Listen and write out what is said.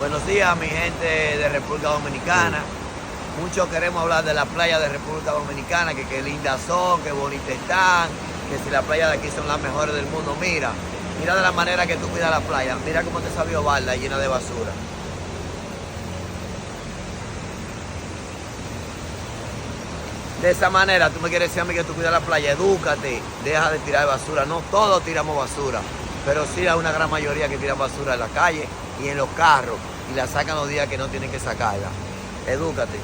Buenos días, mi gente de República Dominicana. Muchos queremos hablar de la playa de República Dominicana, que qué lindas son, qué bonitas están, que si las playas de aquí son las mejores del mundo. Mira de la manera que tú cuidas la playa. Mira cómo te salió Balda llena de basura. De esa manera, tú me quieres decir a mí que tú cuidas la playa, edúcate, deja de tirar basura. No todos tiramos basura, pero sí hay una gran mayoría que tira basura en la calle y en los carros y la sacan los días que no tienen que sacarla. Edúcate.